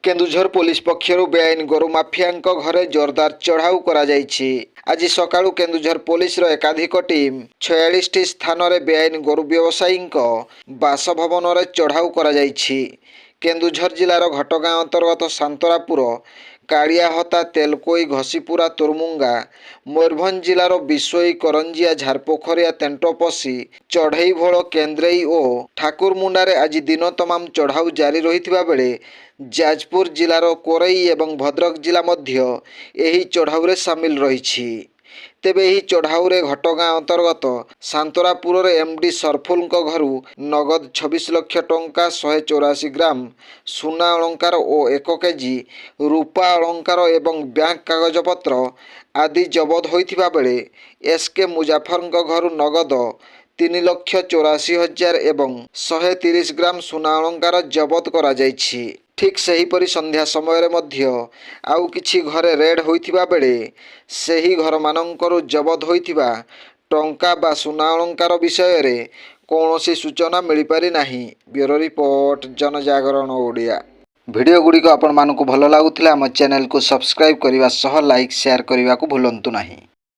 Keonjhar police पक्षरु बेआईन गोरु माफियांक घरे जोरदार चढ़ाऊ करा जायछि। आज सकाळु केन्दुझर पुलिस रो एकाधिक टीम 46 स्थान रे बेआईन गोरु व्यवसायींक बासभवन रे चढ़ाऊ करा जायछि। केन्दुझर जिलार घटगाँ अंतर्गत सांतरापुर, काड़ियाहता, तेलकोई, घसीपुरा, तुरमुंगा, मयूरभंज जिलार बिशोई, करंजिया, झारपोखरिया, तेंटोपसी, चढ़ईभोल, केन्द्रेई और ठाकुरमुंडारे आज दिन तमाम चढ़ाऊ जारी रहिथिबा बेले जाजपुर जिलार कोरई एवं भद्रक जिला मध्य एही चढ़ाऊरे सामिल रहिछि। तेबे एही चढ़ाऊरे घटगाँ अंतर्गत सांतरापुर एमडी सरफुलଙ୍କ घरु नगद 26 लाख टंका, 184 ग्राम सुना अलंकार और 1 केजी रूपा अलंकार एवं बैंक कागजपत्र आदि जबत होइथिबा बेले एसके मुजाफरଙ୍କ घरु नगद 3,84,000 एवं 130 ग्राम सुना अलंकार जबत करा जायछि। ठीक सेहीपरि संध्या समय मध्य आउ किछि घरे रेड होइथिबा बेले सेही घर मानंकरु जबत होइथिबा टंका बा सुना अलंकार विषय रे कौनसी सूचना मिली पारि नाही। ब्यूरो रिपोर्ट, जनजागरण ओडिया। वीडियो गुड़िक आपण मानकु भल लागुथिला हम चैनल को सब्सक्राइब करने सह लाइक शेयर करने को भूलंतु नहीं।